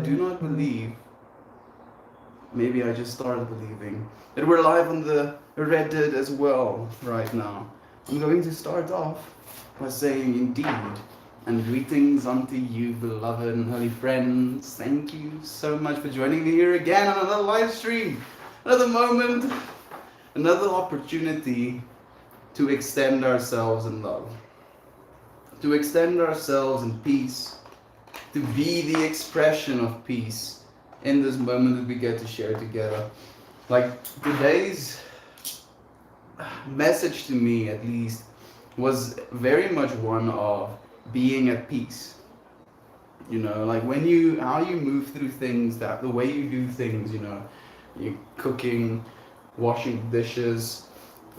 do not believe, maybe I just started believing, that we're live on the Reddit as well right now. I'm going to start off by saying indeed, and greetings unto you, beloved and holy friends. Thank you so much for joining me here again on another live stream, another moment, another opportunity to extend ourselves in love, to extend ourselves in peace, to be the expression of peace in this moment that we get to share together. Like today's message to me, at least, was very much one of being at peace. You know, like how you move through things, that the way you do things, you cooking, washing dishes,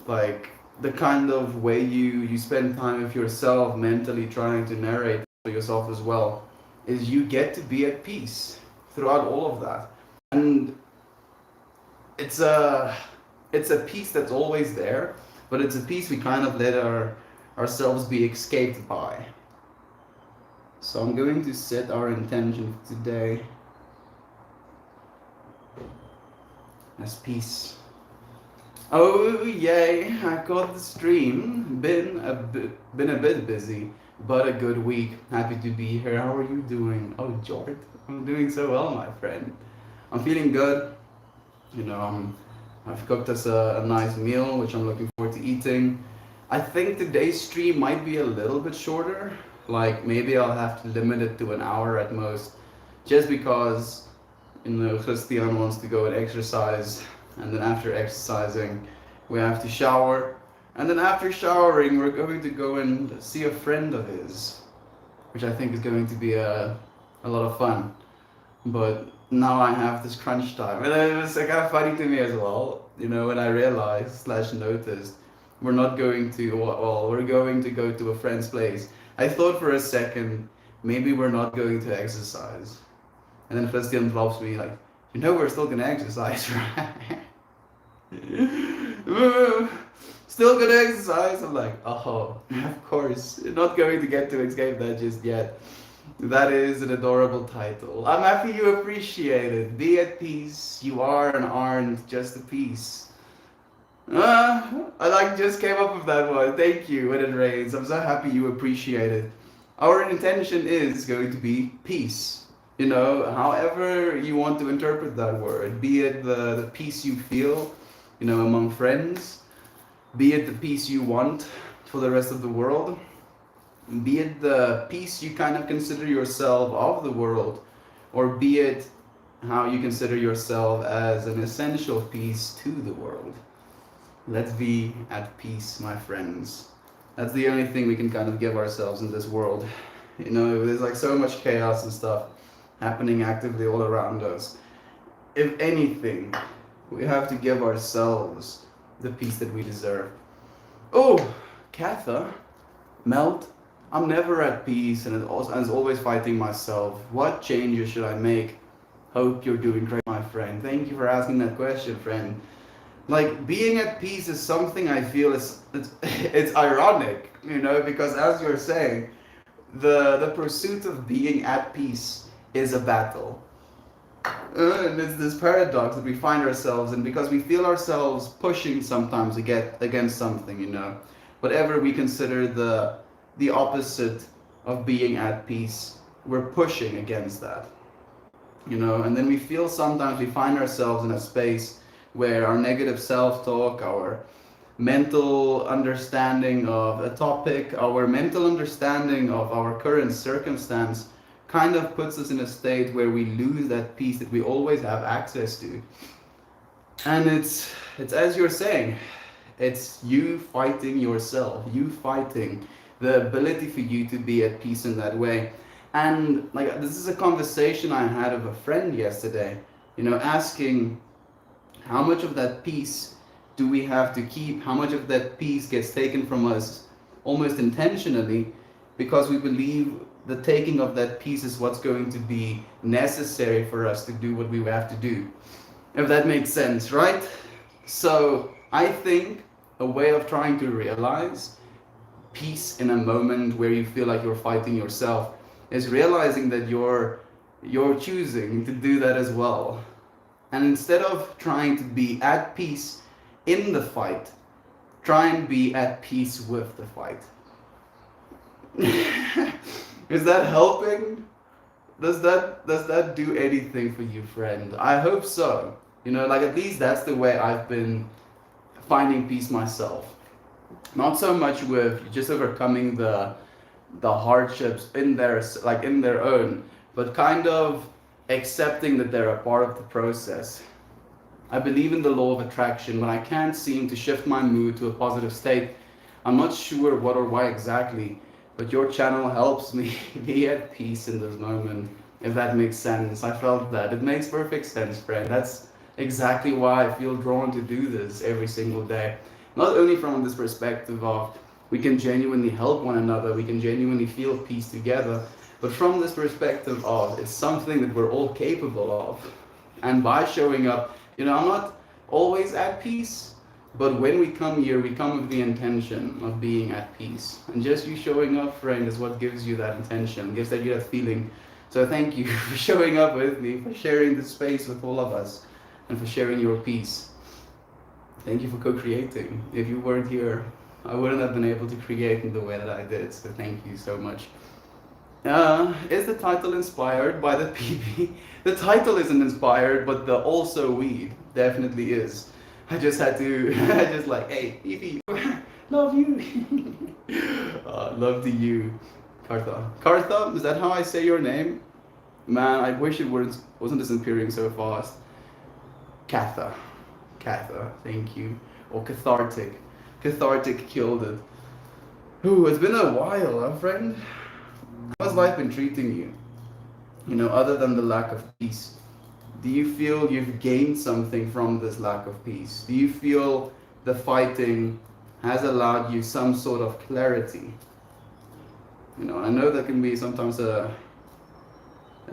like the kind of way you spend time with yourself, mentally trying to narrate for yourself as well, is you get to be at peace throughout all of that. And it's a peace that's always there, but it's a peace we kind of let ourselves be escaped by. So I'm going to set our intention for today as peace. Oh yay, I caught the stream. Been a bit busy, but a good week. Happy to be here. How are you doing? Oh, George, I'm doing so well, my friend. I'm feeling good. I've cooked us a nice meal, which I'm looking forward to eating. I think today's stream might be a little bit shorter. Like maybe I'll have to limit it to an hour at most, just because Christian wants to go and exercise, and then after exercising we have to shower, and then after showering we're going to go and see a friend of his, which I think is going to be a lot of fun. But now I have this crunch time, and it was kind of funny to me as well, when I realized / noticed we're not going to, well, we're going to go to a friend's place. I thought for a second maybe we're not going to exercise, and then Christian drops me like, we're still gonna exercise, right? Still gonna exercise. I'm like, oh, of course, you're not going to get to escape that just yet. That is an adorable title. I'm happy you appreciate it. Be at peace. You are and aren't just a piece. I just came up with that one. Thank you, when it rains. I'm so happy you appreciate it. Our intention is going to be peace. However you want to interpret that word, be it the peace you feel, among friends, be it the peace you want for the rest of the world, be it the peace you kind of consider yourself of the world, or be it how you consider yourself as an essential piece to the world. Let's be at peace, my friends. That's the only thing we can kind of give ourselves in this world. There's like so much chaos and stuff happening actively all around us. If anything, we have to give ourselves the peace that we deserve. Oh, Katha, Melt, I'm never at peace and is always fighting myself. What changes should I make? Hope you're doing great, my friend. Thank you for asking that question, friend. Like, being at peace is something I feel it's ironic, because as you're saying, the pursuit of being at peace is a battle. And it's this paradox that we find ourselves in, because we feel ourselves pushing sometimes against something, whatever we consider the opposite of being at peace, we're pushing against that, and then we feel sometimes we find ourselves in a space where our negative self-talk, our mental understanding of a topic, our mental understanding of our current circumstance kind of puts us in a state where we lose that peace that we always have access to. And it's as you're saying, it's you fighting yourself, you fighting the ability for you to be at peace in that way. And like, this is a conversation I had with a friend yesterday, asking how much of that peace do we have to keep? How much of that peace gets taken from us almost intentionally because we believe the taking of that peace is what's going to be necessary for us to do what we have to do? If that makes sense, right? So I think a way of trying to realize peace in a moment where you feel like you're fighting yourself is realizing that you're you're choosing to do that as well. And instead of trying to be at peace in the fight, try and be at peace with the fight. Is that helping? Does that do anything for you, friend? I hope so. Like at least that's the way I've been finding peace myself. Not so much with just overcoming the hardships in their own, but kind of accepting that they're a part of the process. I believe in the law of attraction. When I can't seem to shift my mood to a positive state, I'm not sure what or why exactly, but your channel helps me be at peace in this moment, if that makes sense. I felt that. It makes perfect sense, friend. That's exactly why I feel drawn to do this every single day. Not only from this perspective of we can genuinely help one another, we can genuinely feel peace together, but from this perspective of it's something that we're all capable of. And by showing up, I'm not always at peace, but when we come here, we come with the intention of being at peace. And just you showing up, friend, is what gives you that intention, gives you that feeling. So thank you for showing up with me, for sharing this space with all of us, and for sharing your peace. Thank you for co-creating. If you weren't here, I wouldn't have been able to create in the way that I did. So thank you so much. Is the title inspired by the PB? The title isn't inspired, but the also weed definitely is. I just had to, hey, PB, love you. Love to you, Kartha. Kartha, is that how I say your name? Man, I wish it wasn't disappearing so fast. Katha, thank you. Or cathartic. Cathartic killed it. Ooh, it's been a while, huh, friend? How's life been treating you? Other than the lack of peace. Do you feel you've gained something from this lack of peace? Do you feel the fighting has allowed you some sort of clarity? I know that can be sometimes a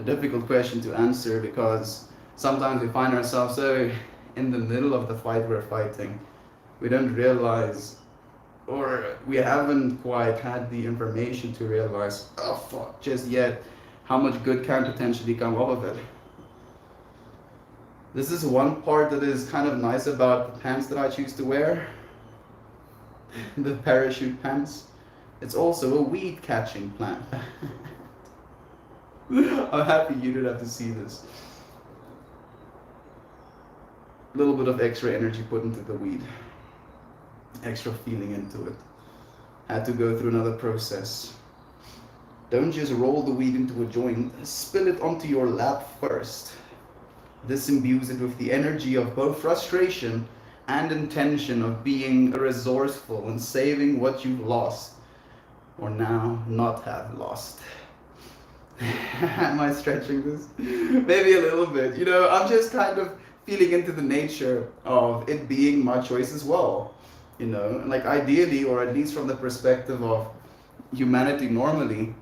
difficult question to answer, because sometimes we find ourselves so in the middle of the fight we're fighting, we don't realize, or we haven't quite had the information to realize, just yet, how much good can potentially come out of it. This is one part that is kind of nice about the pants that I choose to wear, the parachute pants. It's also a weed catching plant. I'm happy you didn't have to see this. A little bit of extra energy put into the weed. Extra feeling into it. Had to go through another process. Don't just roll the weed into a joint, spill it onto your lap first. This imbues it with the energy of both frustration and intention of being resourceful and saving what you've lost, or now not have lost. Am I stretching this? Maybe a little bit. I'm just kind of feeling into the nature of it being my choice as well. Like ideally, or at least from the perspective of humanity normally,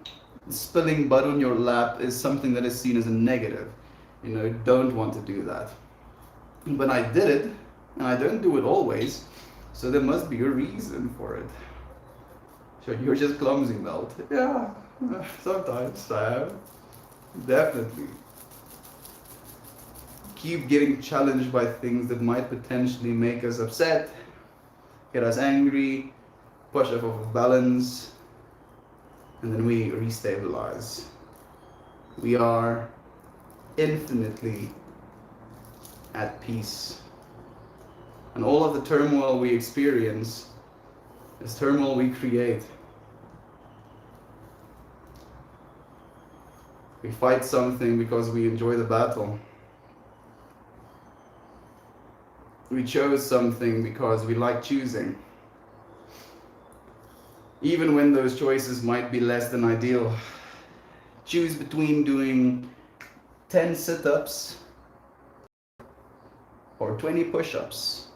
spilling bud on your lap is something that is seen as a negative. Don't want to do that. But I did it, and I don't do it always, so there must be a reason for it. So you're just clumsy, Melt. Yeah, sometimes I am. Definitely. Keep getting challenged by things that might potentially make us upset, get us angry, push us off of balance, and then we restabilize. We are infinitely at peace. And all of the turmoil we experience is turmoil we create. We fight something because we enjoy the battle. We chose something because we like choosing. Even when those choices might be less than ideal. Choose between doing 10 sit-ups or 20 push-ups.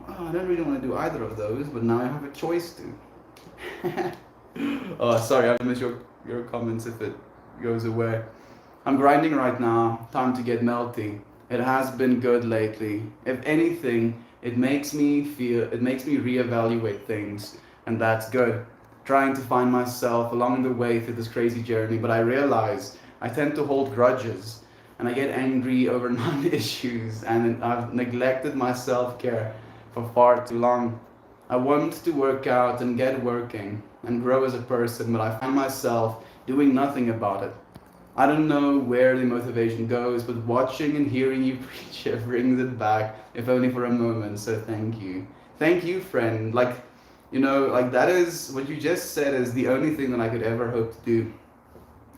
I don't really want to do either of those, but now I have a choice to. Oh, sorry, I missed your comments if it goes away. I'm grinding right now, time to get melty. It has been good lately. If anything, it makes me reevaluate things, and that's good. Trying to find myself along the way through this crazy journey, but I realize I tend to hold grudges and I get angry over non-issues, and I've neglected my self-care for far too long. I want to work out and get working and grow as a person, but I find myself doing nothing about it. I don't know where the motivation goes, but watching and hearing you preach it brings it back, if only for a moment. So thank you. Thank you, friend. Like, like that is what you just said is the only thing that I could ever hope to do.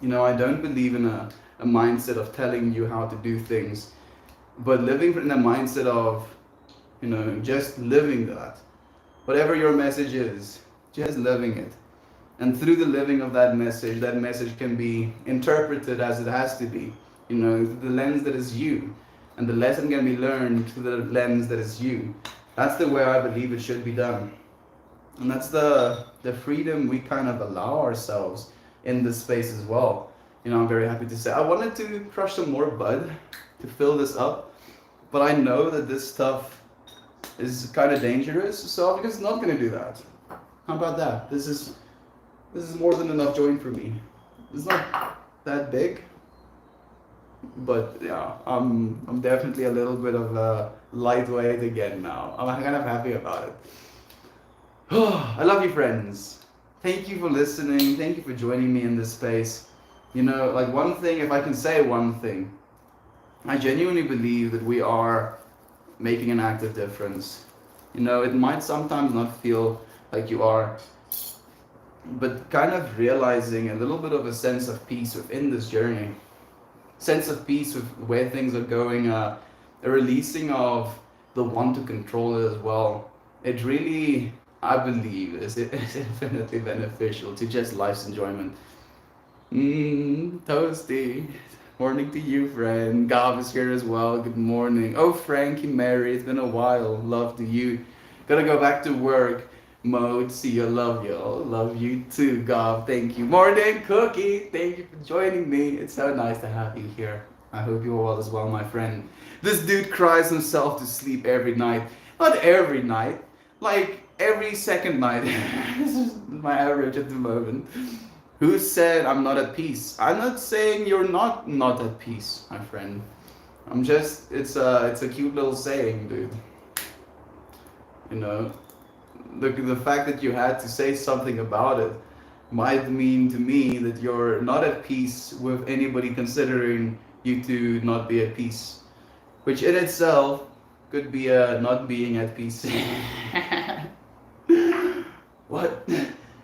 I don't believe in a mindset of telling you how to do things, but living in a mindset of, just living that. Whatever your message is, just living it. And through the living of that message can be interpreted as it has to be, through the lens that is you. And the lesson can be learned through the lens that is you. That's the way I believe it should be done. And that's the freedom we kind of allow ourselves in this space as well. I'm very happy to say. I wanted to crush some more bud to fill this up, but I know that this stuff is kind of dangerous, so I'm just not going to do that. How about that? This is more than enough joint for me. It's not that big, but yeah, I'm definitely a little bit of a lightweight again now. I'm kind of happy about it. I love you, friends. Thank you for listening. Thank you for joining me in this space. Like one thing, if I can say one thing, I genuinely believe that we are making an active difference. It might sometimes not feel like you are, but kind of realizing a little bit of a sense of peace within this journey, sense of peace with where things are going, a releasing of the want to control it as well. It really, I believe, is infinitely beneficial to just life's enjoyment. Toasty. Morning to you, friend. Gav is here as well. Good morning. Oh, Frankie, Mary, it's been a while. Love to you. Gotta go back to work mode. See you. Love you. Love you too, Gav. Thank you. Morning, Cookie. Thank you for joining me. It's so nice to have you here. I hope you're well as well, my friend. This dude cries himself to sleep every night. Not every night. Like every second night. This is my average at the moment. Who said I'm not at peace? I'm not saying you're not at peace, my friend. I'm just, it's a cute little saying, dude. The fact that you had to say something about it might mean to me that you're not at peace with anybody considering you to not be at peace, which in itself could be a not being at peace. What?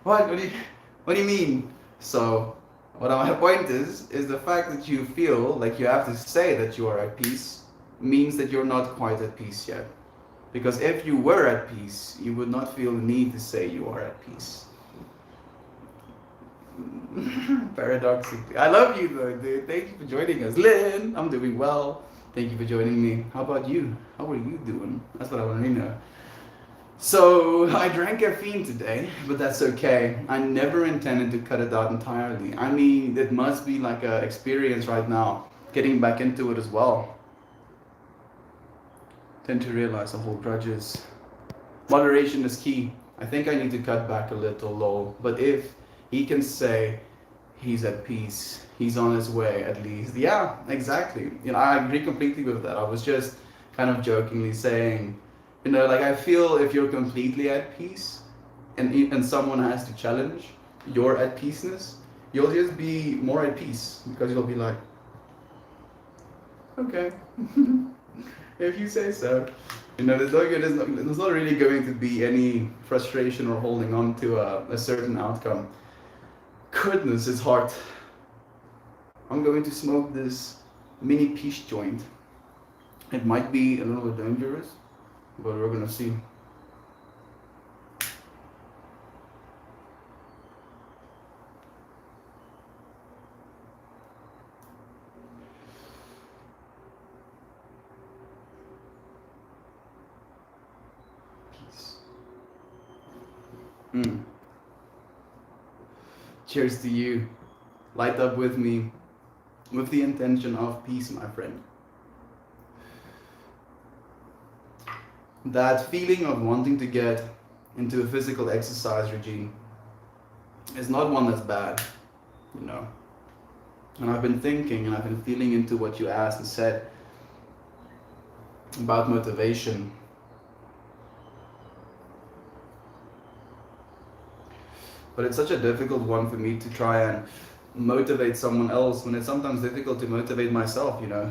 What do you mean? So, what my point is the fact that you feel like you have to say that you are at peace means that you're not quite at peace yet. Because if you were at peace, you would not feel the need to say you are at peace. Paradoxically. I love you though, dude. Thank you for joining us. Lynn, I'm doing well. Thank you for joining me. How about you? How are you doing? That's what I want to know. So, I drank caffeine today, but that's okay. I never intended to cut it out entirely. I mean, it must be like an experience right now, getting back into it as well. Tend to realize I hold grudges. Moderation is key. I think I need to cut back a little, lol. But if he can say he's at peace, he's on his way at least. Yeah, exactly. I agree completely with that. I was just kind of jokingly saying, like I feel if you're completely at peace and someone has to challenge your at peaceness, you'll just be more at peace because you'll be like, okay, if you say so. There's not really going to be any frustration or holding on to a certain outcome. Goodness, it's hard. I'm going to smoke this mini peace joint. It might be a little bit dangerous, but we're gonna see. Peace. Cheers to you. Light up with me, with the intention of peace, my friend. That feeling of wanting to get into a physical exercise regime is not one that's bad, And I've been thinking and I've been feeling into what you asked and said about motivation. But it's such a difficult one for me to try and motivate someone else when it's sometimes difficult to motivate myself, you know.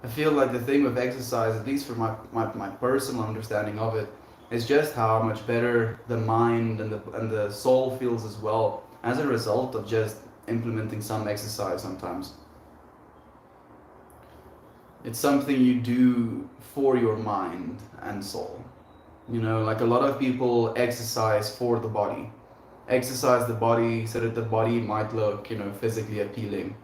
I feel like the thing with exercise, at least for my personal understanding of it, is just how much better the mind and the soul feels as well as a result of just implementing some exercise sometimes. It's something you do for your mind and soul. You know, like a lot of people exercise for the body. Exercise the body so that the body might look, you know, physically appealing.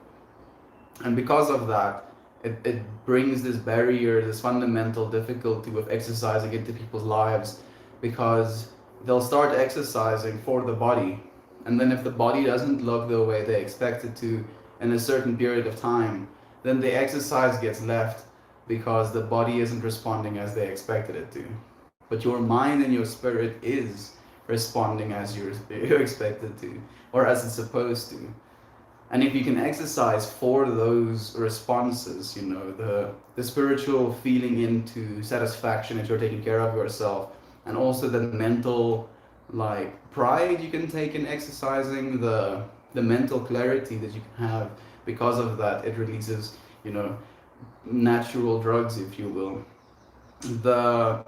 And because of that, it brings this barrier, this fundamental difficulty with exercising into people's lives, because they'll start exercising for the body. And then if the body doesn't look the way they expect it to in a certain period of time, then the exercise gets left because the body isn't responding as they expected it to. But your mind and your spirit is responding as you're expected to, or as it's supposed to. And if you can exercise for those responses, you know, the spiritual feeling into satisfaction that you're taking care of yourself, and also the mental like pride you can take in exercising, the mental clarity that you can have because of that, it releases, you know, natural drugs, if you will. The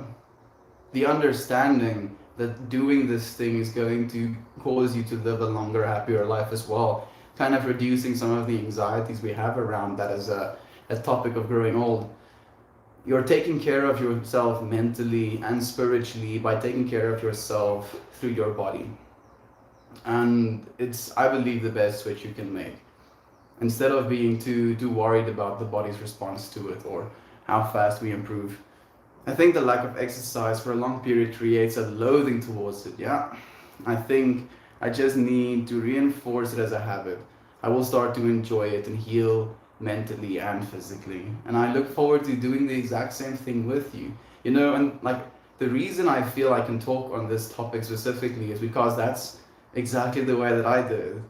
the understanding that doing this thing is going to cause you to live a longer, happier life as well, kind of reducing some of the anxieties we have around that as a topic of growing old. You're taking care of yourself mentally and spiritually by taking care of yourself through your body. And it's, I believe, the best switch you can make. Instead of being too worried about the body's response to it or how fast we improve. I think the lack of exercise for a long period creates a loathing towards it, yeah. I think I just need to reinforce it as a habit. I will start to enjoy it and heal mentally and physically. And I look forward to doing the exact same thing with you. You know, and like the reason I feel I can talk on this topic specifically is because that's exactly the way that I did.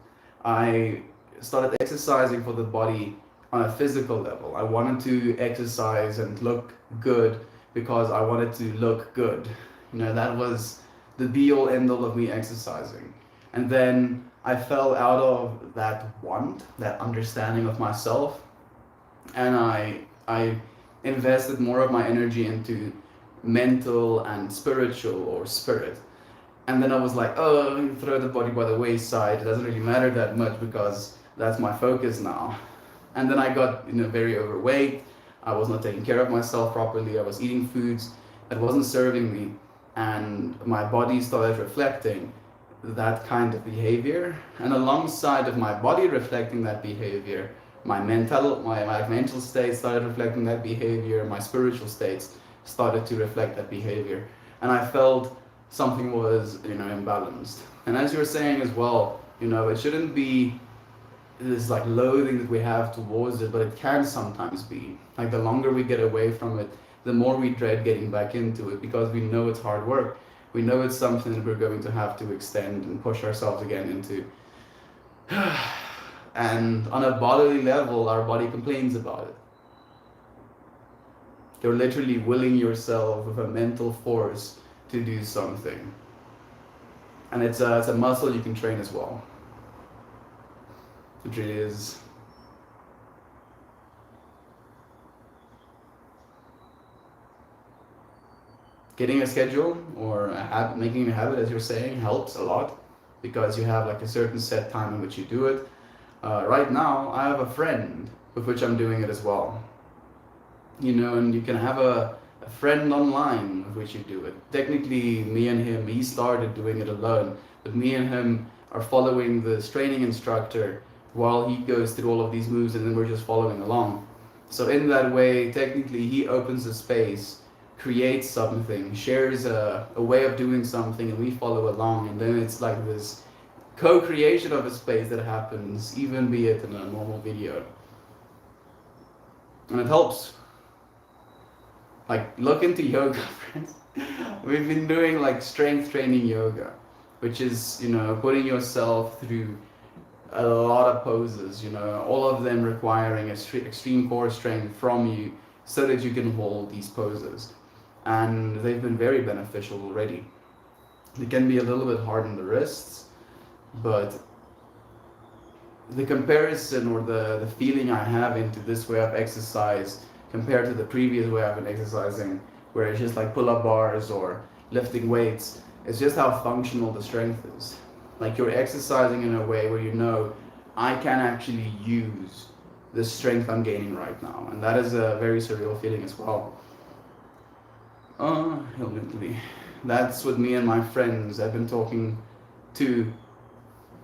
I started exercising for the body on a physical level. I wanted to exercise and look good because I wanted to look good. You know, that was the be all end all of me exercising. And then I fell out of that want, that understanding of myself, and I invested more of my energy into mental and spiritual or spirit. And then I was like, oh, throw the body by the wayside. It doesn't really matter that much because that's my focus now. And then I got, you know, very overweight. I was not taking care of myself properly. I was eating foods that wasn't serving me, and my body started reflecting that kind of behavior. And alongside of my body reflecting that behavior, my mental state started reflecting that behavior. My spiritual states started to reflect that behavior, and I felt something was, you know, imbalanced. And as you're saying as well, you know, it shouldn't be this like loathing that we have towards it, but it can sometimes be. Like the longer we get away from it, the more we dread getting back into it because we know it's hard work. We know it's something that we're going to have to extend and push ourselves again into. And on a bodily level, our body complains about it. You're literally willing yourself with a mental force to do something. And it's a muscle you can train as well. It really is. Getting a schedule or making a habit, as you're saying, helps a lot because you have like a certain set time in which you do it. Right now, I have a friend with which I'm doing it as well. You know, and you can have a friend online with which you do it. Technically, me and him, he started doing it alone, but me and him are following this training instructor while he goes through all of these moves, and then we're just following along. So in that way, technically, he opens a space, creates something, shares a way of doing something, and we follow along, and then it's like this co-creation of a space that happens, even be it in a normal video. And it helps. Like, look into yoga, friends. We've been doing like strength training yoga, which is, you know, putting yourself through a lot of poses, you know, all of them requiring extreme core strength from you so that you can hold these poses. And they've been very beneficial already. They can be a little bit hard on the wrists, but the comparison or the feeling I have into this way of exercise compared to the previous way I've been exercising, where it's just like pull-up bars or lifting weights, it's just how functional the strength is. Like you're exercising in a way where you know, I can actually use the strength I'm gaining right now. And that is a very surreal feeling as well. Hilmintly. That's what me and my friends have been talking to,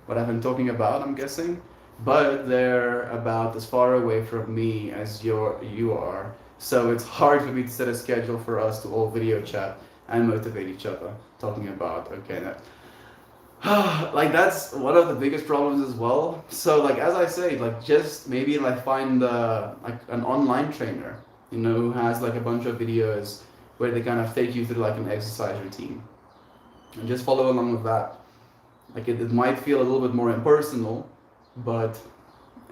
what I've been talking about, I'm guessing. But they're about as far away from me as you are. So it's hard for me to set a schedule for us to all video chat and motivate each other. Talking about, okay, that, like that's one of the biggest problems as well. So like as I say, like just maybe like find like an online trainer, you know, who has like a bunch of videos where they kind of take you through like an exercise routine and just follow along with that. Like it might feel a little bit more impersonal, but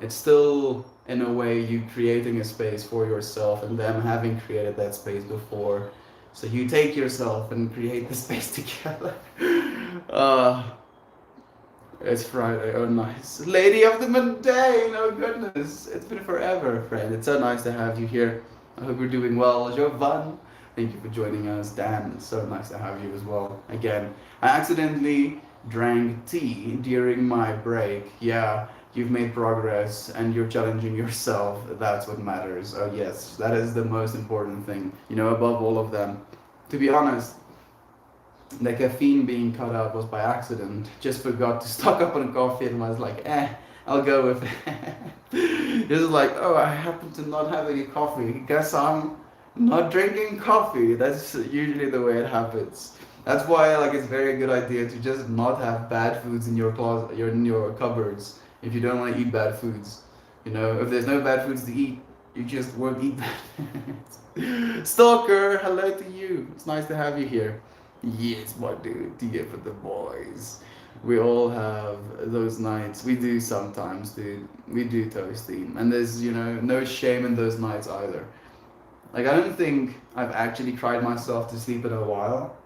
it's still in a way you creating a space for yourself and them having created that space before. So you take yourself and create the space together. It's Friday, oh nice. Lady of the mundane, oh goodness. It's been forever, friend. It's so nice to have you here. I hope you're doing well. Jovan, thank you for joining us. Dan, it's so nice to have you as well. Again, I accidentally drank tea during my break. Yeah, you've made progress and you're challenging yourself. That's what matters. Oh yes, that is the most important thing, you know, above all of them. To be honest, the caffeine being cut out was by accident. Just forgot to stock up on coffee and was like, I'll go with it. Just like, oh, I happen to not have any coffee. Guess I'm not drinking coffee. That's usually the way it happens. That's why like it's a very good idea to just not have bad foods in your closet, in your cupboards. If you don't want to eat bad foods, you know, if there's no bad foods to eat, you just won't eat bad foods. Stalker, hello to you. It's nice to have you here. Yes, my dude, tea for the boys. We all have those nights. We do sometimes, dude. We do toasty, and there's no shame in those nights either. Like I don't think I've actually cried myself to sleep in a while.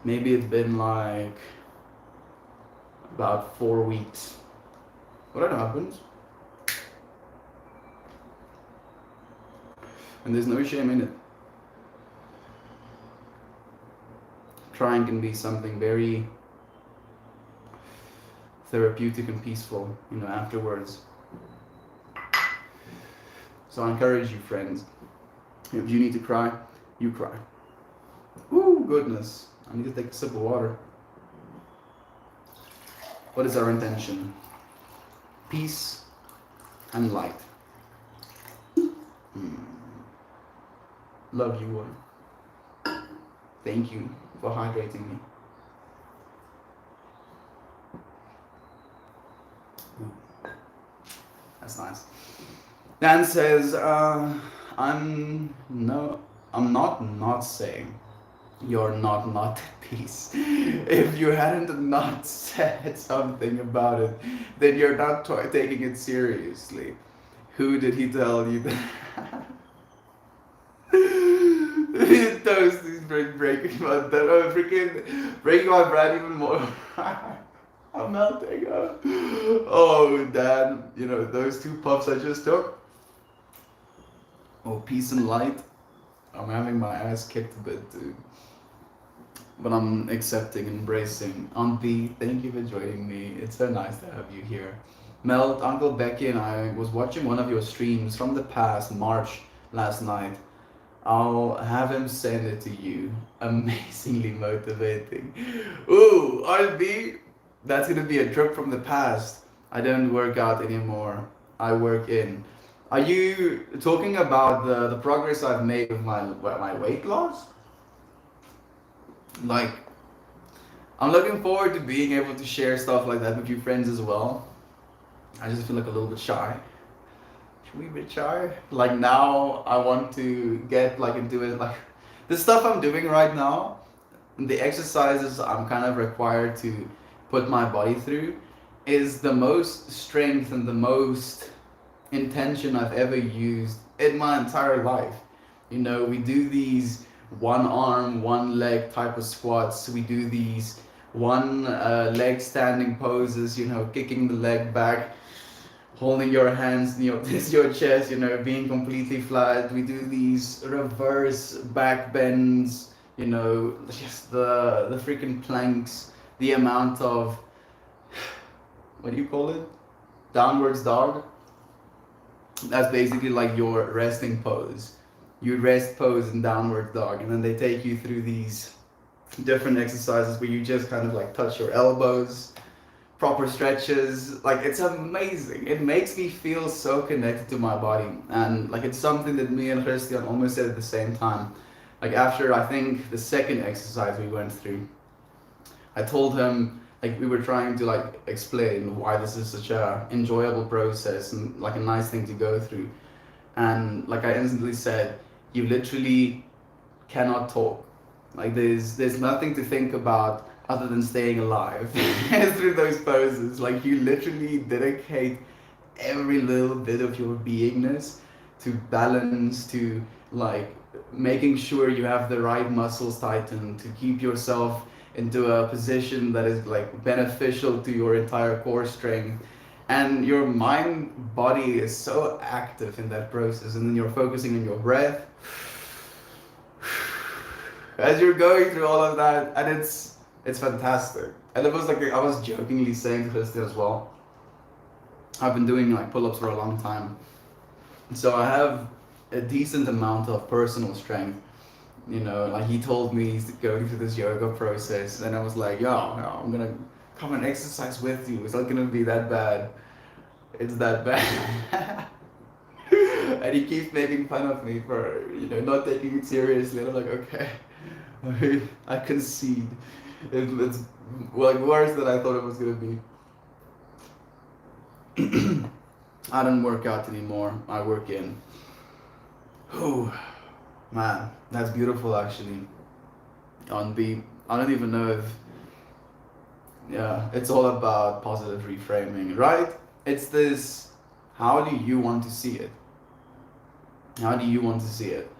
Maybe it's been like about 4 weeks. What happens? And there's no shame in it. Crying can be something very therapeutic and peaceful, afterwards. So I encourage you, friends. If you need to cry, you cry. Ooh, goodness. I need to take a sip of water. What is our intention? Peace and light. Love you, one. Thank you for hydrating me. That's nice. Dan says, I'm not saying you're not at peace. If you hadn't not said something about it, then you're not taking it seriously. Who did he tell you that? Toast is breaking my bread. Oh, freaking breaking my bread even more. I'm melting. Oh, Dan, those 2 puffs I just took. Oh, peace and light. I'm having my ass kicked a bit, dude. But I'm accepting, embracing. Auntie, thank you for joining me. It's so nice to have you here. Mel, Uncle Becky and I was watching one of your streams from the past, March, last night. I'll have him send it to you. Amazingly motivating. Ooh, RB, that's gonna be a trip from the past. I don't work out anymore. I work in. Are you talking about the progress I've made with my weight loss? Like, I'm looking forward to being able to share stuff like that with you friends as well. I just feel like a little bit shy. A wee bit shy. Like now I want to get like into it. Like the stuff I'm doing right now, the exercises I'm kind of required to put my body through, is the most strength and the most intention I've ever used in my entire life. You know, we do these one arm, one leg type of squats. We do these one leg standing poses, you know, kicking the leg back, holding your hands near your chest, you know, being completely flat. We do these reverse back bends, you know, just the freaking planks, the amount of, what do you call it? Downwards dog. That's basically like your resting pose. You rest pose in downward dog, and then they take you through these different exercises where you just kind of like touch your elbows, proper stretches. Like, it's amazing. It makes me feel so connected to my body, and like it's something that me and Christian almost said at the same time. Like, after I think the second exercise we went through, I told him, like, we were trying to like explain why this is such a enjoyable process and like a nice thing to go through, and like I instantly said, you literally cannot talk. Like, there's nothing to think about other than staying alive through those poses. Like, you literally dedicate every little bit of your beingness to balance, to like making sure you have the right muscles tightened, to keep yourself into a position that is like beneficial to your entire core strength. And your mind body is so active in that process, and then you're focusing on your breath as you're going through all of that, and it's fantastic. And it was like, I was jokingly saying to Christian as well, I've been doing like pull-ups for a long time, so I have a decent amount of personal strength. You know, like, he told me he's going through this yoga process, and I was like, yo, I'm gonna come and exercise with you. It's not gonna be that bad. It's that bad. And he keeps making fun of me for, you know, not taking it seriously. And I'm like, okay, I concede. It's like worse than I thought it was gonna be. I don't work out anymore. I work in. Oh, man, that's beautiful actually. On beat. I don't even know if, yeah, it's all about positive reframing, right? It's this, how do you want to see it? How do you want to see it?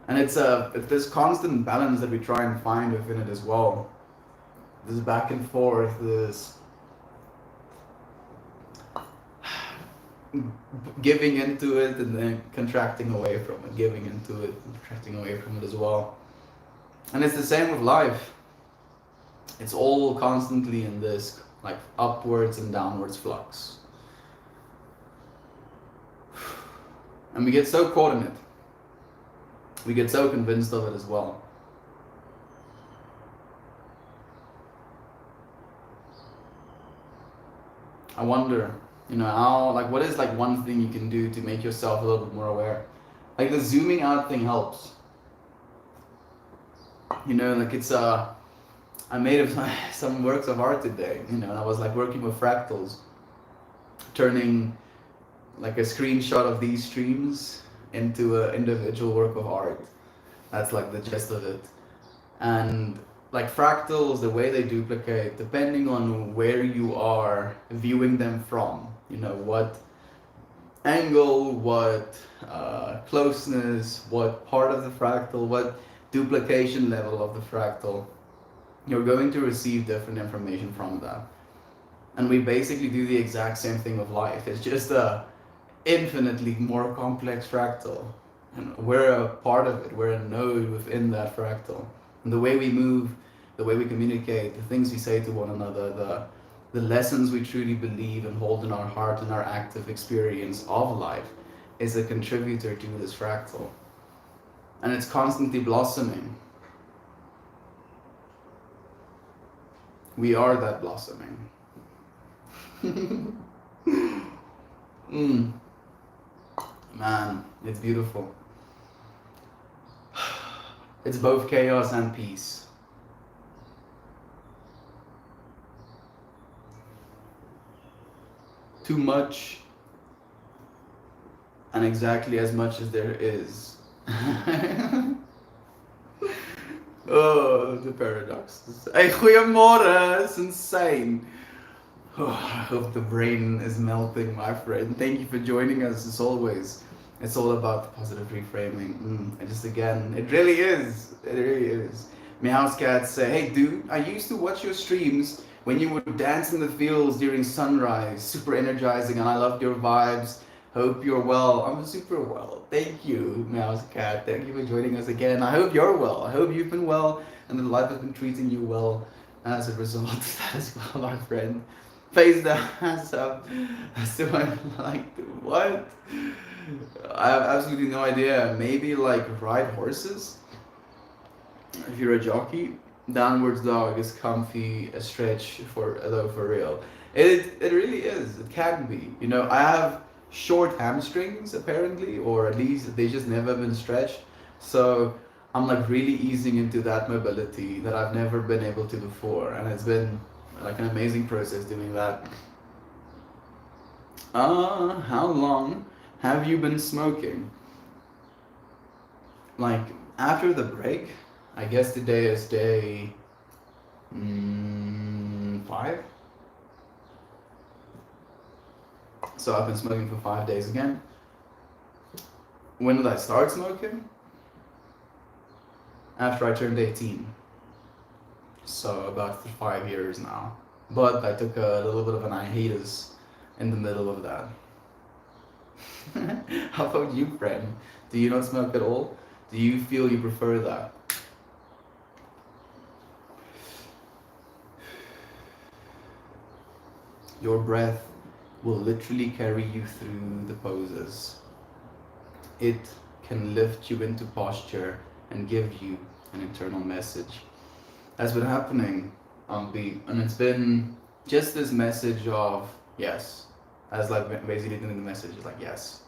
And it's this constant balance that we try and find within it as well. This back and forth, this giving into it and then contracting away from it, giving into it and contracting away from it as well. And it's the same with life. It's all constantly in this like upwards and downwards flux. And we get so caught in it. We get so convinced of it as well. I wonder, you know, how, like, what is like one thing you can do to make yourself a little bit more aware? Like, the zooming out thing helps. You know, like, it's I made some works of art today, you know, and I was like working with fractals, turning like a screenshot of these streams into an individual work of art. That's like the gist of it. And like fractals, the way they duplicate, depending on where you are viewing them from, you know, what angle, what closeness, what part of the fractal, what duplication level of the fractal, you're going to receive different information from that. And we basically do the exact same thing with life. It's just a infinitely more complex fractal, and we're a part of it. We're a node within that fractal, and the way we move, the way we communicate, the things we say to one another, the lessons we truly believe and hold in our heart and our active experience of life is a contributor to this fractal, and it's constantly blossoming. We are that blossoming. Man, it's beautiful. It's both chaos and peace. Too much and exactly as much as there is. Oh, the paradoxes. Hey, goeiemorgen, it's insane. Oh, I hope the brain is melting, my friend. Thank you for joining us as always. It's all about the positive reframing. And just again, it really is. It really is. Meow's cat say, "Hey, dude, I used to watch your streams when you would dance in the fields during sunrise. Super energizing, and I loved your vibes. Hope you're well." I'm super well. Thank you, Meow's cat. Thank you for joining us again. I hope you're well. I hope you've been well, and that life has been treating you well as a result of that as well, my friend. Face the hands up. So I'm like, what? I have absolutely no idea. Maybe like ride horses. If you're a jockey, downwards dog is comfy, a stretch for though for real. It really is. It can be. You know, I have short hamstrings apparently, or at least they just never been stretched. So I'm like really easing into that mobility that I've never been able to before, and it's been like an amazing process doing that. How long have you been smoking? Like after the break, I guess today is day 5. So I've been smoking for 5 days again. When did I start smoking? After I turned 18. So about 5 years now. But I took a little bit of an hiatus in the middle of that. How about you, friend? Do you not smoke at all? Do you feel you prefer that? Your breath will literally carry you through the poses. It can lift you into posture and give you an internal message. That's been happening on beat, and it's been just this message of yes. As like basically doing the message is like yes,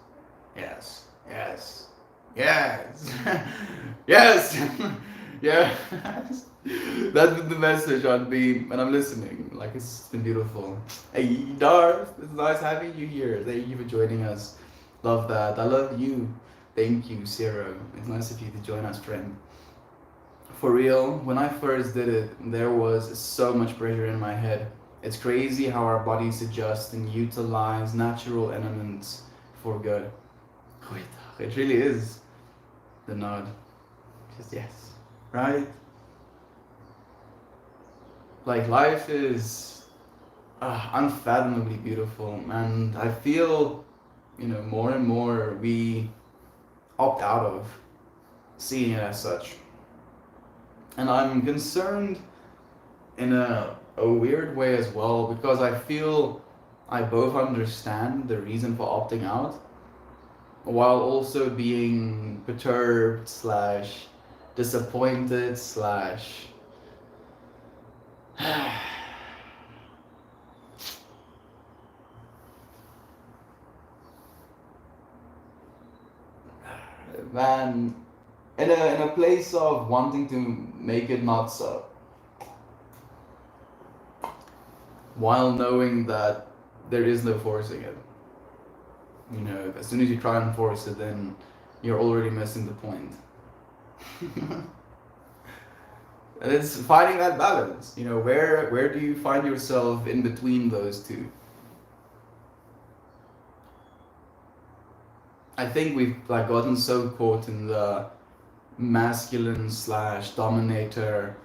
yes, yes, yes, yes, yes. That's been the message on beat, and I'm listening. Like it's been beautiful. Hey Darth, it's nice having you here. Thank you for joining us. Love that. I love you. Thank you, Sarah. It's nice of you to join us, friend. For real, when I first did it, there was so much pressure in my head. It's crazy how our bodies adjust and utilize natural elements for good. Wait, it really is the nod. Just yes, right? Like life is unfathomably beautiful, and I feel, more and more we opt out of seeing it as such. And I'm concerned in a weird way as well because I feel I both understand the reason for opting out while also being perturbed slash disappointed slash man, in a place of wanting to make it not so, while knowing that there is no forcing it. As soon as you try and force it, then you're already missing the point. And it's finding that balance. Where do you find yourself in between those two? I think we've like gotten so caught in the masculine slash dominator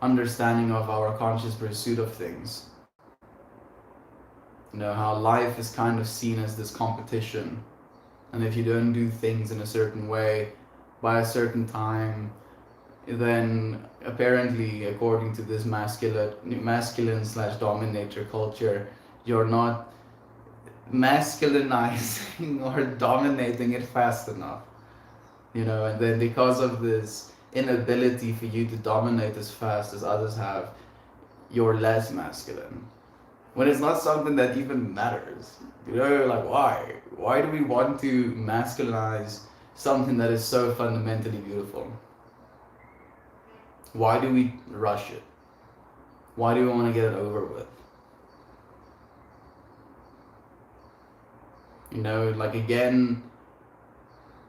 understanding of our conscious pursuit of things. How life is kind of seen as this competition, and if you don't do things in a certain way by a certain time, then apparently, according to this masculine slash dominator culture, you're not masculinizing or dominating it fast enough. And then because of this inability for you to dominate as fast as others have, you're less masculine. When it's not something that even matters. Like why? Why do we want to masculinize something that is so fundamentally beautiful? Why do we rush it? Why do we want to get it over with? Like again,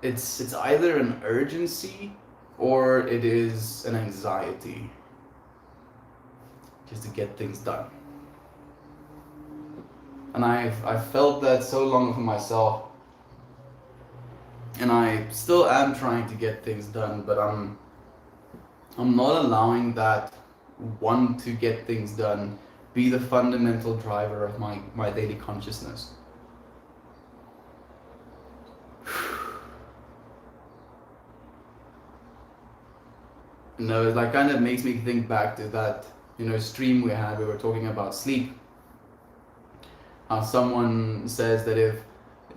it's either an urgency or it is an anxiety just to get things done. And I've felt that so long for myself, and I still am trying to get things done, but I'm not allowing that want to get things done be the fundamental driver of my daily consciousness. You know, it like kind of makes me think back to that, you know, stream we had. We were talking about sleep. Someone says that if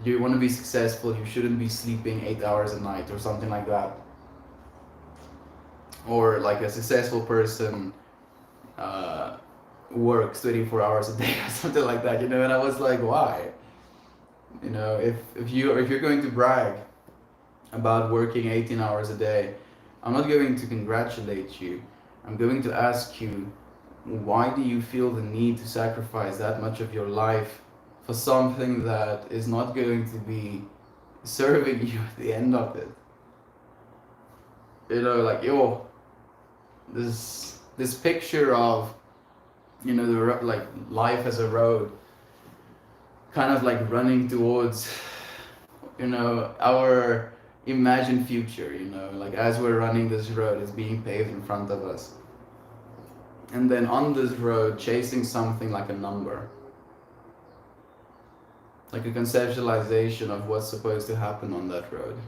you want to be successful, you shouldn't be sleeping 8 hours a night or something like that. Or like a successful person works 24 hours a day or something like that, you know. And I was like, why? You know, if you're going to brag about working 18 hours a day, I'm not going to congratulate you. I'm going to ask you, why do you feel the need to sacrifice that much of your life for something that is not going to be serving you at the end of it? You know, like, yo, this picture of, you know, the like life as a road, kind of like running towards, you know, our imagined future, you know, like as we're running this road, it's being paved in front of us. And then on this road, chasing something like a number, like a conceptualization of what's supposed to happen on that road.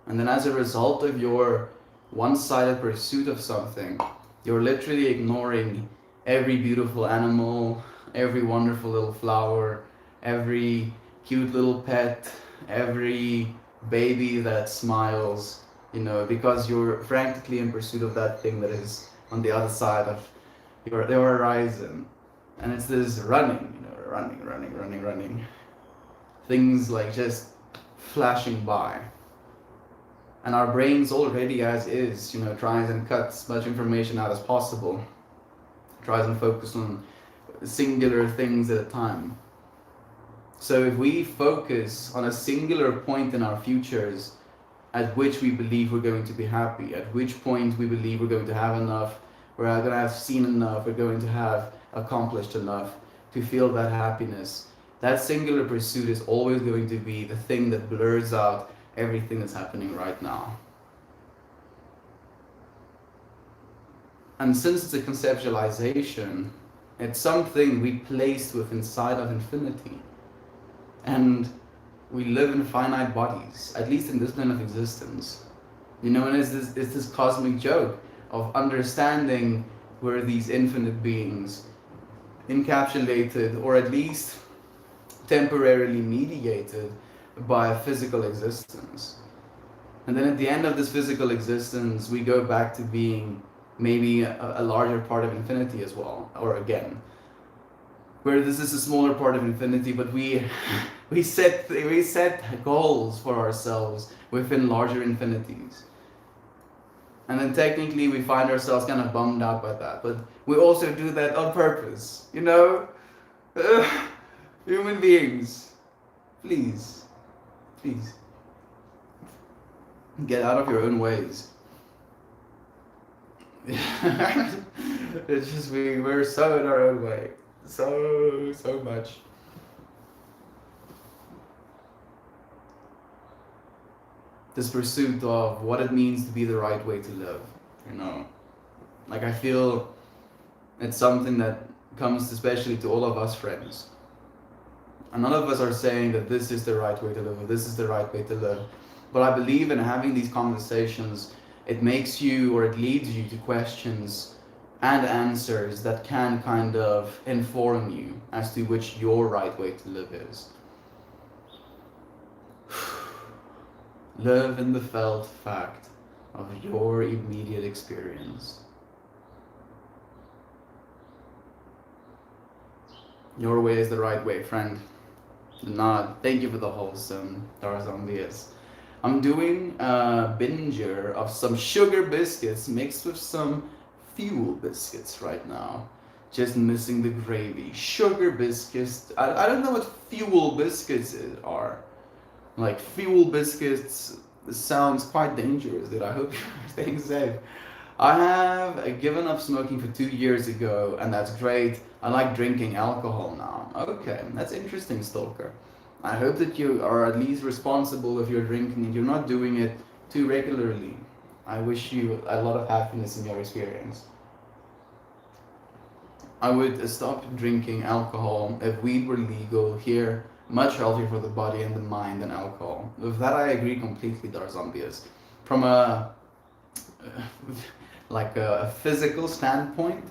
And then as a result of your one-sided pursuit of something, you're literally ignoring every beautiful animal, every wonderful little flower, every cute little pet, every baby that smiles, you know, because you're frantically in pursuit of that thing that is on the other side of your horizon. And it's this running, you know, running. Things like just flashing by. And our brains already as is, you know, tries and cuts as much information out as possible. Tries and focus on singular things at a time. So if we focus on a singular point in our futures at which we believe we're going to be happy, at which point we believe we're going to have enough, we're going to have seen enough, we're going to have accomplished enough to feel that happiness, that singular pursuit is always going to be the thing that blurs out everything that's happening right now. And since it's a conceptualization, it's something we place with inside of infinity. And we live in finite bodies, at least in this plane of existence. You know, and it's this cosmic joke of understanding we're these infinite beings, encapsulated or at least temporarily mediated by a physical existence. And then at the end of this physical existence, we go back to being maybe a larger part of infinity as well, or again, where this is a smaller part of infinity, but we set goals for ourselves within larger infinities. And then technically we find ourselves kind of bummed out by that, but we also do that on purpose, you know? Human beings, please, get out of your own ways. It's just we're so in our own way, so much. This pursuit of what it means to be the right way to live, you know, like I feel it's something that comes especially to all of us friends, and none of us are saying that this is the right way to live or this is the right way to live, but I believe in having these conversations, it makes you, or it leads you to questions and answers that can kind of inform you as to which your right way to live is. Live in the felt fact of your immediate experience. Your way is the right way, friend. Nod. Thank you for the wholesome Tarzan BS. I'm doing a binger of some sugar biscuits mixed with some fuel biscuits right now. Just missing the gravy. Sugar biscuits. I don't know what fuel biscuits are. Like fuel biscuits sounds quite dangerous, dude. I hope you're staying safe. I have given up smoking for 2 years ago, and that's great. I like drinking alcohol now. Okay, that's interesting, Stalker. I hope that you are at least responsible if you're drinking and you're not doing it too regularly. I wish you a lot of happiness in your experience. I would stop drinking alcohol if weed were legal here. Much healthier for the body and the mind than alcohol. With that, I agree completely, Darzambias. From a like a physical standpoint,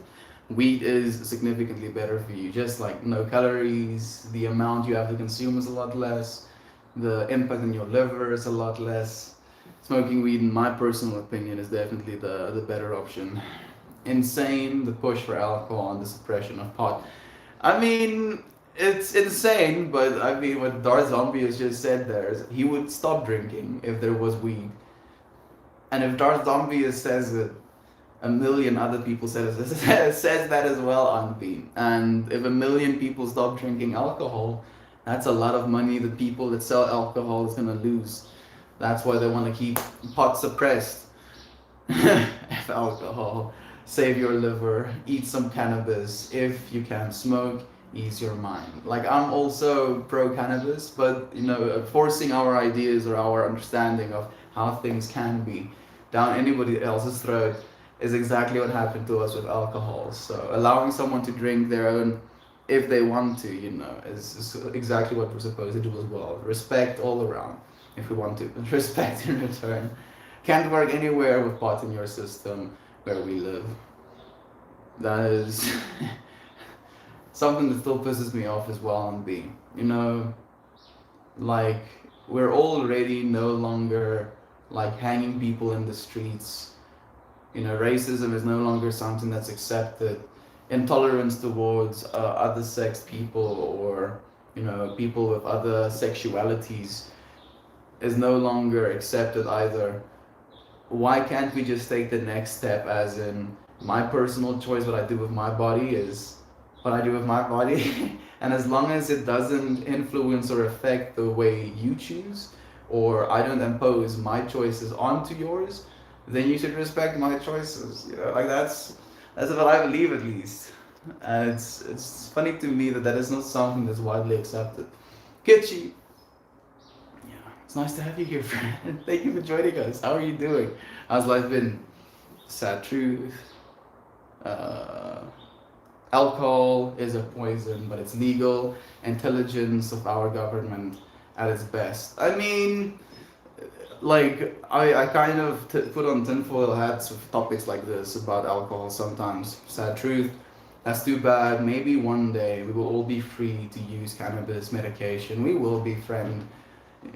wheat is significantly better for you. Just like no calories, the amount you have to consume is a lot less, the impact on your liver is a lot less. Smoking weed, in my personal opinion, is definitely the better option. Insane, the push for alcohol and the suppression of pot. I mean, it's insane, but I mean, what Dar Zombie has just said there is he would stop drinking if there was weed. And if Dar Zombie says it, a million other people says that as well on Beam. And if a million people stop drinking alcohol, that's a lot of money the people that sell alcohol is gonna lose. That's why they want to keep pot suppressed. F alcohol, save your liver, eat some cannabis. If you can smoke, ease your mind. Like I'm also pro cannabis, but you know, forcing our ideas or our understanding of how things can be down anybody else's throat is exactly what happened to us with alcohol. So allowing someone to drink their own if they want to, you know, is exactly what we're supposed to do as well. Respect all around if we want to. Respect in return. Can't work anywhere with pot in your system where we live. That is something that still pisses me off as well on B. You know, like we're already no longer like hanging people in the streets. You know, racism is no longer something that's accepted. Intolerance towards other sex people or, you know, people with other sexualities is no longer accepted either. Why can't we just take the next step, as in my personal choice, what I do with my body is what I do with my body, and as long as it doesn't influence or affect the way you choose, or I don't impose my choices onto yours, then you should respect my choices. You know, like that's what I believe at least. And it's funny to me that that is not something that's widely accepted. Kitchi, yeah, it's nice to have you here, friend. Thank you for joining us. How are you doing? How's life been? Sad truth. Uh, Alcohol is a poison, but it's legal. Intelligence of our government at its best. I mean, like I kind of put on tinfoil hats with topics like this about alcohol sometimes. Sad truth. That's too bad. Maybe one day we will all be free to use cannabis medication. We will be, friend.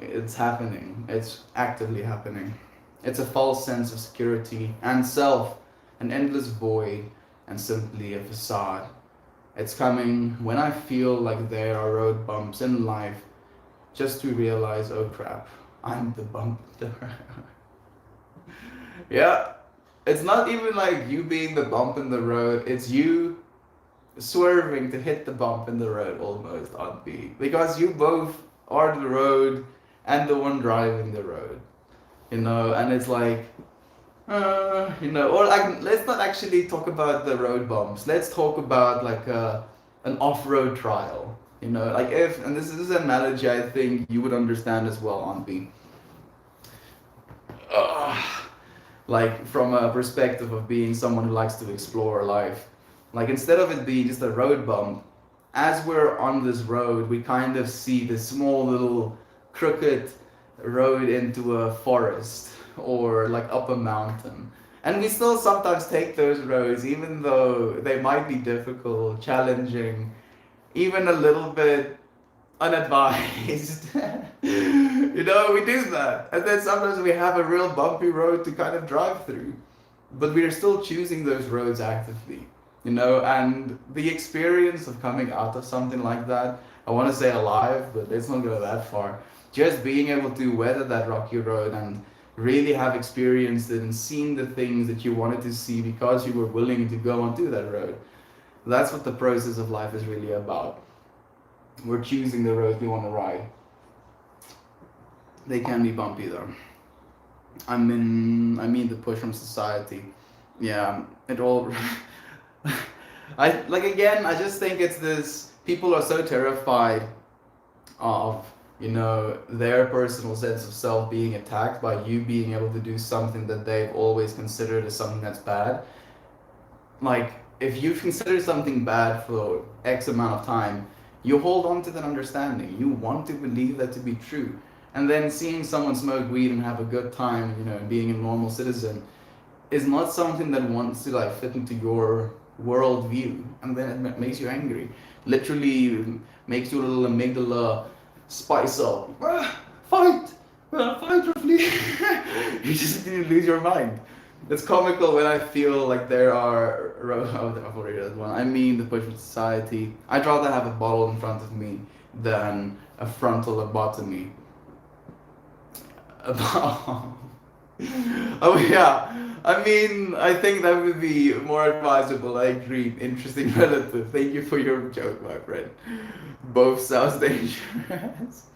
It's happening. It's actively happening. It's a false sense of security and self, an endless void, and simply a facade. It's coming when I feel like there are road bumps in life, just to realize, oh crap, I'm the bump. Yeah, it's not even like you being the bump in the road, it's you swerving to hit the bump in the road almost on B. Because you both are the road and the one driving the road. You know, and it's like, you know, or like, let's not actually talk about the road bumps. Let's talk about like an off-road trial. You know, like if, and this is an analogy I think you would understand as well on B. Like from a perspective of being someone who likes to explore life. Like instead of it being just a road bump, as we're on this road, we kind of see this small little crooked road into a forest or like up a mountain. And we still sometimes take those roads, even though they might be difficult, challenging, even a little bit unadvised. You know, we do that. And then sometimes we have a real bumpy road to kind of drive through. But we are still choosing those roads actively. You know, and the experience of coming out of something like that, I want to say alive, but let's not go that far. Just being able to weather that rocky road and really have experienced it and seen the things that you wanted to see because you were willing to go onto that road. That's what the process of life is really about. We're choosing the road we want to ride. They can be bumpy though. I mean the push from society. Yeah, it all I like again. I just think it's this. People are so terrified of their personal sense of self being attacked by you being able to do something that they've always considered as something that's bad. Like if you consider something bad for X amount of time, you hold on to that understanding. You want to believe that to be true. And then seeing someone smoke weed and have a good time, being a normal citizen, is not something that wants to like fit into your worldview, and then it makes you angry. Literally makes your little amygdala spice up. Fight, fight, roughly. You just lose your mind. It's comical when I feel like there are. Oh, I've already read one. I mean, the push with society. I'd rather have a bottle in front of me than a frontal lobotomy. Oh yeah. I mean, I think that would be more advisable. I agree. Interesting relative. Thank you for your joke, my friend. Both sounds dangerous.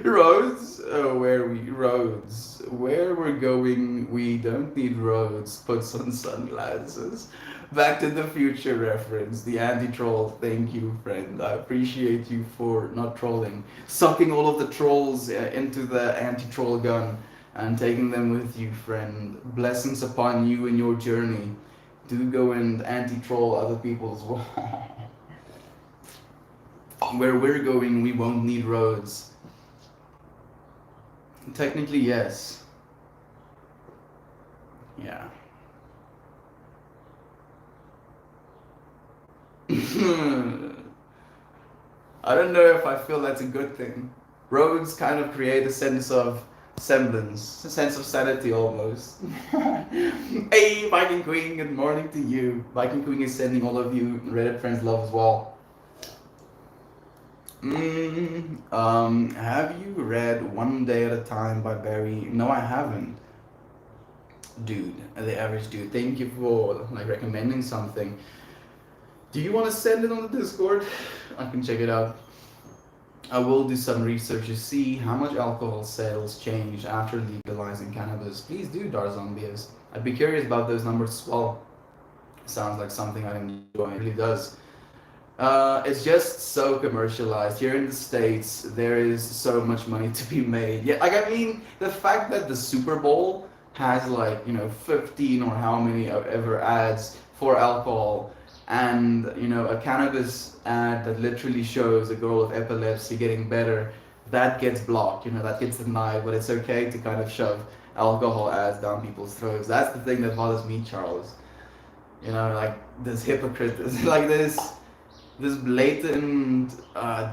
Roads, roads. Where we're going, we don't need roads. Puts on sunglasses. Back to the Future reference. The anti-troll. Thank you, friend. I appreciate you for not trolling. Sucking all of the trolls into the anti-troll gun and taking them with you, friend. Blessings upon you in your journey. Do go and anti-troll other people as well. Where we're going, we won't need roads. Technically, yes. Yeah. I don't know if I feel that's a good thing. Roads kind of create a sense of semblance, a sense of sanity almost. Hey, Viking Queen, good morning to you. Viking Queen is sending all of you Reddit friends love as well. Have you read One Day at a Time by Barry? No, I haven't. Dude, the average dude. Thank you for like recommending something. Do you want to send it on the Discord? I can check it out. I will do some research to see how much alcohol sales changed after legalizing cannabis. Please do, Darzombias. I'd be curious about those numbers as well. Sounds like something I enjoy. It really does. It's just so commercialized. Here in the States, there is so much money to be made. Yeah, like I mean, the fact that the Super Bowl has like, 15 or how many ever ads for alcohol, and a cannabis ad that literally shows a girl with epilepsy getting better, that gets blocked, that gets denied, but it's okay to kind of shove alcohol ads down people's throats. That's the thing that bothers me, Charles. Like this hypocrite, like this blatant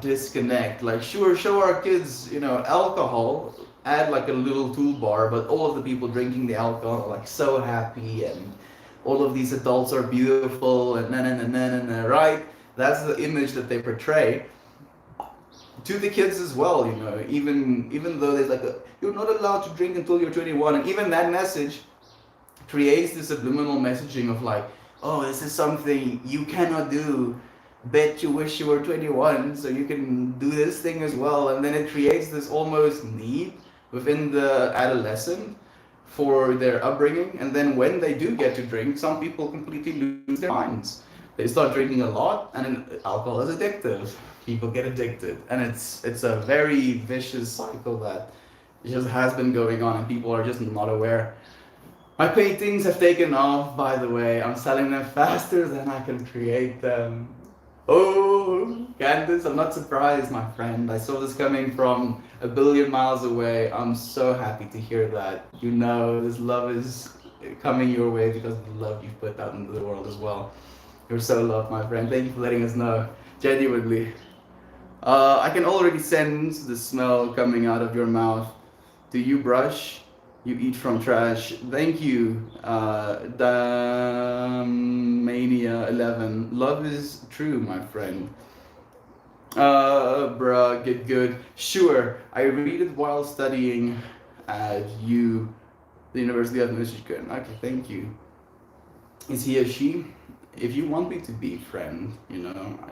disconnect. Like, sure, show our kids, alcohol, add like a little toolbar, but all of the people drinking the alcohol are like so happy, and all of these adults are beautiful, and right? That's the image that they portray to the kids as well. Even though there's like you're not allowed to drink until you're 21, and even that message creates this subliminal messaging of like, oh, this is something you cannot do. Bet you wish you were 21 so you can do this thing as well. And then it creates this almost need within the adolescent for their upbringing. And then when they do get to drink, some people completely lose their minds. They start drinking a lot, and alcohol is addictive. People get addicted, and it's a very vicious cycle that just has been going on, and people are just not aware. My paintings have taken off, by the way. I'm selling them faster than I can create them. Oh, Candace, I'm not surprised, my friend. I saw this coming from a billion miles away. I'm so happy to hear that. This love is coming your way because of the love you've put out into the world as well. You're so loved, my friend. Thank you for letting us know. Genuinely. I can already sense the smell coming out of your mouth. Do you brush? You eat from trash. Thank you, Damania11. Love is true, my friend. Bruh, get good. Sure, I read it while studying at the University of Michigan. Okay, thank you. Is he a she? If you want me to be, friend,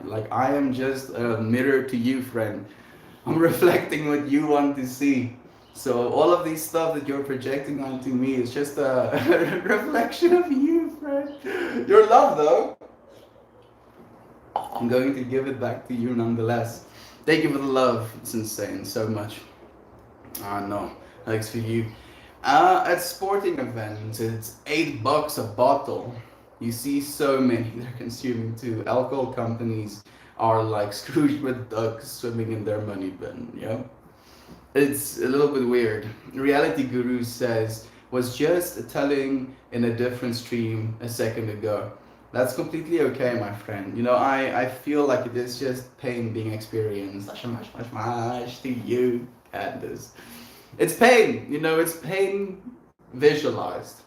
like I am just a mirror to you, friend. I'm reflecting what you want to see. So all of these stuff that you're projecting onto me is just a reflection of you, friend. Your love, though. I'm going to give it back to you nonetheless. Thank you for the love. It's insane. So much. Ah, no. Thanks for you. At sporting events, it's $8 a bottle. You see so many they're consuming too. Alcohol companies are like Scrooge with ducks swimming in their money bin. Yeah, it's a little bit weird. Reality Guru says was just telling in a different stream a second ago. That's completely okay, my friend. You know, I feel like it is just pain being experienced. Much to you, Candace. It's pain, you know, it's pain visualized.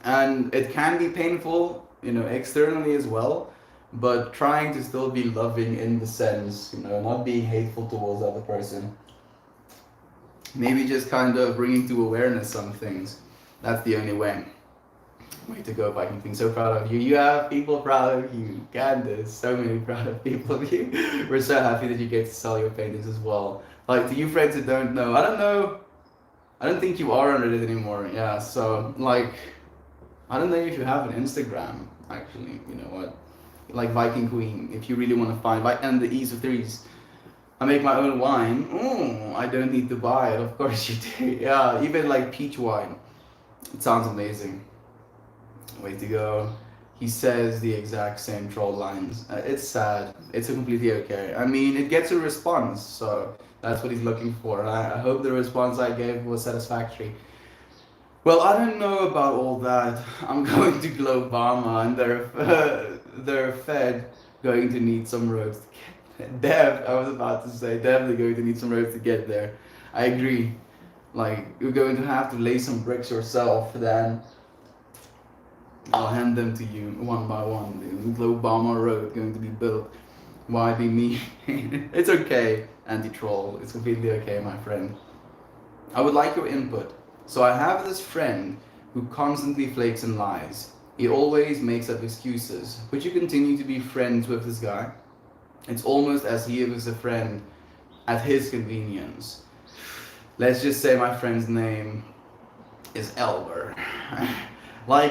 And it can be painful, you know, externally as well, but trying to still be loving in the sense, you know, not being hateful towards the other person. Maybe just kind of bringing to awareness some things. That's the only way. Way to go, Viking King. So proud of you. You have people proud of you. Candace, so many proud of people of you. We're so happy that you get to sell your paintings as well. Like, to you friends who don't know, I don't know, I don't think you are on it anymore. Yeah, so, like, I don't know if you have an Instagram, actually. You know what? Like Viking Queen, if you really want to find, and the Ease of Threes. I make my own wine. I don't need to buy it. Of course you do. Yeah, even like peach wine. It sounds amazing. Way to go. He says the exact same troll lines. It's sad. It's completely okay. I mean, it gets a response, so that's what he's looking for. And I hope the response I gave was satisfactory. Well, I don't know about all that. I'm going to Globama, and they're fed going to need some roads to get there. Dev, I was about to say, definitely going to need some roads to get there. I agree. Like, you're going to have to lay some bricks yourself, then I'll hand them to you one by one. The Globama road going to be built. Why be me? It's okay, anti-troll. It's completely okay, my friend. I would like your input. So I have this friend who constantly flakes and lies. He always makes up excuses. Would you continue to be friends with this guy? It's almost as he was a friend at his convenience. Let's just say my friend's name is Elber. My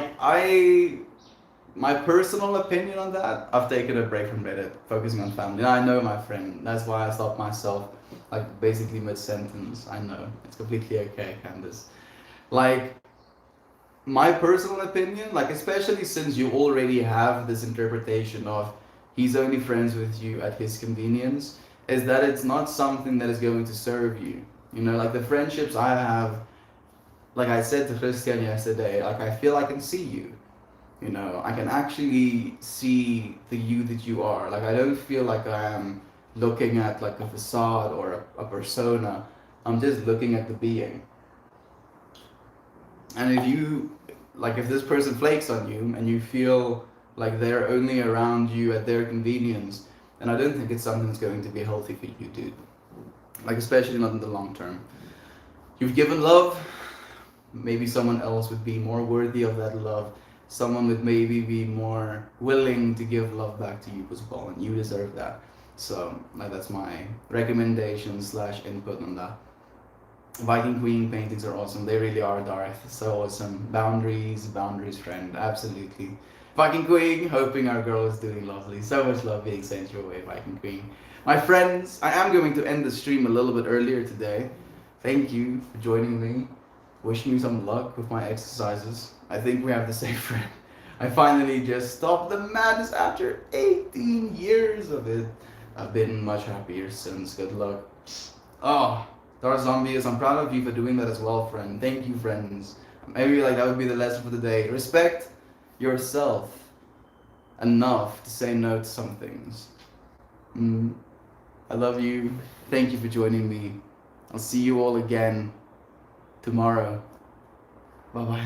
personal opinion on that, I've taken a break from Reddit, focusing on family. And I know my friend, that's why I stopped myself, like basically mid-sentence. I know, it's completely okay, Candace. Like, my personal opinion, like especially since you already have this interpretation of he's only friends with you at his convenience, is that it's not something that is going to serve you. You know, like the friendships I have, like I said to Christian yesterday, like I feel I can see you. You know, I can actually see the you that you are. Like I don't feel like I am looking at like a facade or a persona. I'm just looking at the being. And if you, like if this person flakes on you and you feel like they're only around you at their convenience, then I don't think it's something that's going to be healthy for you, dude. Like especially not in the long term. You've given love, maybe someone else would be more worthy of that love. Someone would maybe be more willing to give love back to you as well, and you deserve that. So like, that's my recommendation / input on that. Viking Queen paintings are awesome. They really are, Darth. So awesome. Boundaries, friend. Absolutely. Viking Queen, hoping our girl is doing lovely. So much love being sent your way, Viking Queen. My friends, I am going to end the stream a little bit earlier today. Thank you for joining me. Wishing you some luck with my exercises. I think we have the same friend. I finally just stopped the madness after 18 years of it. I've been much happier since. Good luck. Oh, Dark Zombies, I'm proud of you for doing that as well, friend. Thank you, friends. Maybe like that would be the lesson for the day. Respect yourself enough to say no to some things. I love you. Thank you for joining me. I'll see you all again tomorrow. Bye bye.